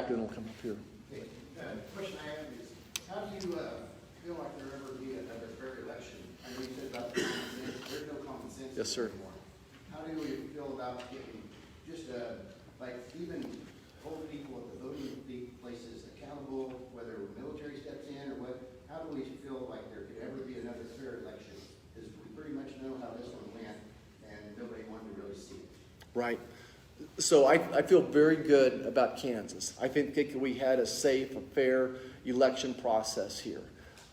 And it'll come up here. Okay. Question I have is, how do you feel like there ever be another fair election? I know you said about the common sense. There's no common sense Yes, sir. anymore. How do you feel about getting just like even hold people at the voting places accountable, whether military steps in or what? How do we feel like there could ever be another fair election? Because we pretty much know how this one went, and nobody wanted to really see it. Right. So I feel very good about Kansas. I think we had a safe, a fair election process here.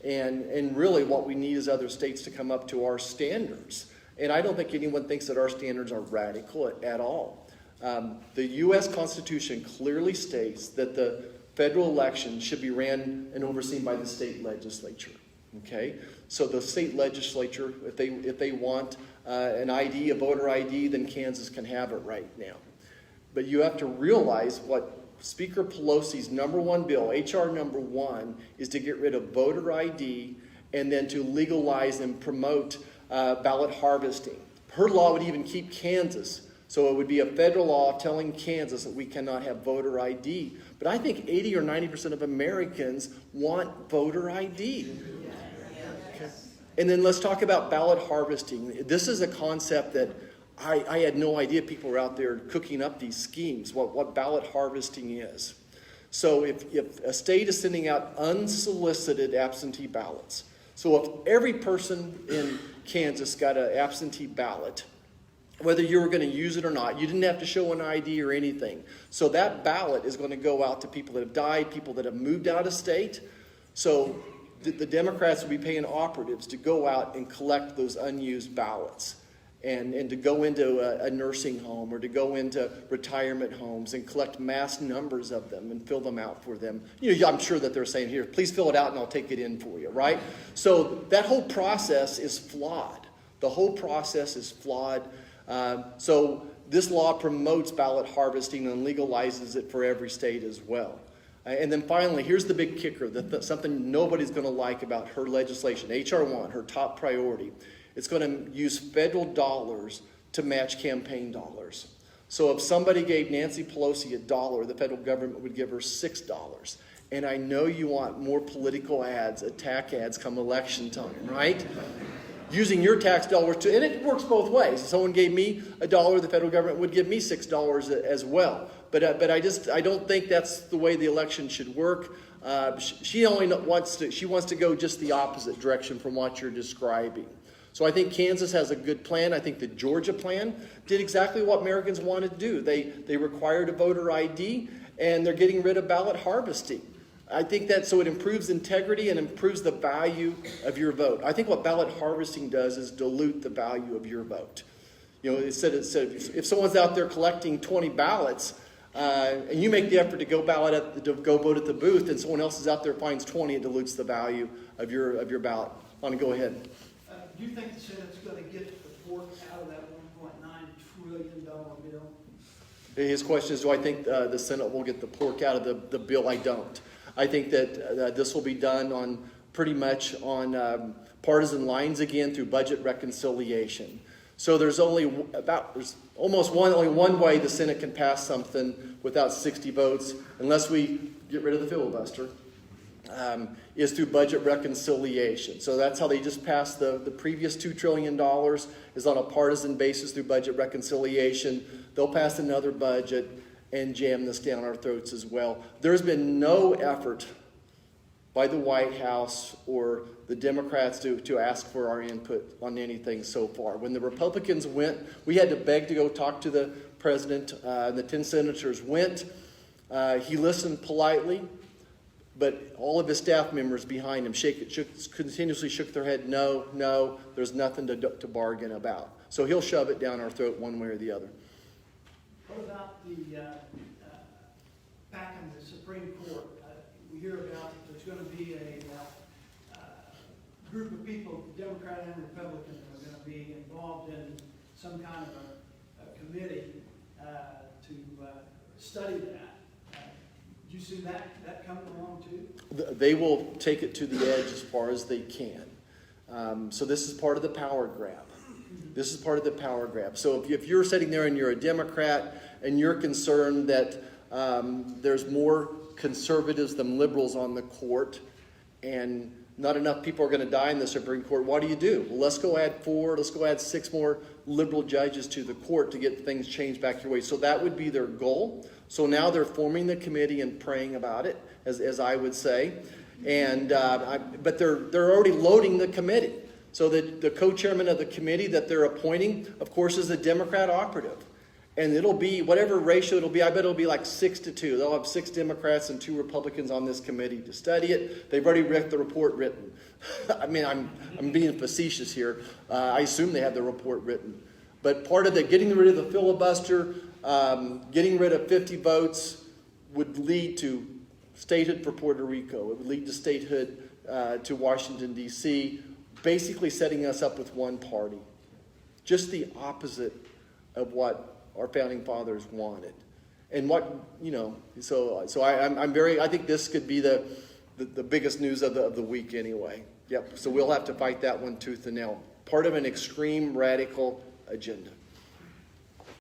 And really what we need is other states to come up to our standards. And I don't think anyone thinks that our standards are radical at all. The U.S. Constitution clearly states that the federal election should be ran and overseen by the state legislature. Okay? So the state legislature, if they want an ID, a voter ID, then Kansas can have it right now. But you have to realize what Speaker Pelosi's #1 bill, H.R. #1, is to get rid of voter ID and then to legalize and promote ballot harvesting. Her law would even keep Kansas. So it would be a federal law telling Kansas that we cannot have voter ID. But I think 80 or 90% of Americans want voter ID. Okay. And then let's talk about ballot harvesting. This is a concept that I had no idea people were out there cooking up these schemes, what ballot harvesting is. So if a state is sending out unsolicited absentee ballots, so if every person in Kansas got an absentee ballot, whether you were going to use it or not, you didn't have to show an ID or anything. So that ballot is going to go out to people that have died, people that have moved out of state. So the Democrats will be paying operatives to go out and collect those unused ballots. And to go into a nursing home or to go into retirement homes and collect mass numbers of them and fill them out for them. You know, I'm sure that they're saying, here, please fill it out and I'll take it in for you, right? So that whole process is flawed. The whole process is flawed. So this law promotes ballot harvesting and legalizes it for every state as well. And then finally, here's the big kicker, something nobody's going to like about her legislation, H.R. 1, her top priority. It's going to use federal dollars to match campaign dollars. So if somebody gave Nancy Pelosi $1, the federal government would give her $6. And I know you want more political ads, attack ads come election time, right? Using your tax dollars to, and it works both ways. If someone gave me $1, the federal government would give me $6 as well. But I don't think that's the way the election should work. She wants to go just the opposite direction from what you're describing. So I think Kansas has a good plan. I think the Georgia plan did exactly what Americans wanted to do. They required a voter ID, and they're getting rid of ballot harvesting. I think that so it improves integrity and improves the value of your vote. I think what ballot harvesting does is dilute the value of your vote. You know, it said if someone's out there collecting 20 ballots, and you make the effort to go vote at the booth, and someone else is out there finds 20, it dilutes the value of your ballot. I want to go ahead. Do you think the Senate's going to get the pork out of that $1.9 trillion bill? His question is, do I think the Senate will get the pork out of the bill? I don't. I think that this will be done on pretty much on partisan lines again through budget reconciliation. So there's only only one way the Senate can pass something without 60 votes, unless we get rid of the filibuster. Is through budget reconciliation. So that's how they just passed the previous $2 trillion is on a partisan basis through budget reconciliation. They'll pass another budget and jam this down our throats as well. There's been no effort by the White House or the Democrats to ask for our input on anything so far. When the Republicans went, we had to beg to go talk to the president. The 10 senators went. He listened politely. But all of his staff members behind him continuously shook their head, no, there's nothing to bargain about. So he'll shove it down our throat one way or the other. What about back in the Supreme Court? We hear about there's going to be a group of people, Democrat and Republican, that are going to be involved in some kind of a committee to study that. Do you see that coming along too? They will take it to the edge as far as they can. So this is part of the power grab. This is part of the power grab. So if you're sitting there and you're a Democrat and you're concerned that there's more conservatives than liberals on the court, and not enough people are going to die in the Supreme Court. What do? Well, let's go add 6 more liberal judges to the court to get things changed back your way. So that would be their goal. So now they're forming the committee and praying about it, as I would say. And but they're already loading the committee. So the co-chairman of the committee that they're appointing, of course, is a Democrat operative. And it'll be, whatever ratio it'll be, I bet it'll be like 6-2. They'll have 6 Democrats and 2 Republicans on this committee to study it. They've already read the report written. I mean, I'm being facetious here. I assume they have the report written. But part of the getting rid of the filibuster, getting rid of 50 votes would lead to statehood for Puerto Rico. It would lead to statehood to Washington, D.C., basically setting us up with one party. Just the opposite of what our founding fathers wanted. And what, so I think this could be the biggest news of the week anyway. Yep, so we'll have to fight that one tooth and nail. Part of an extreme radical agenda.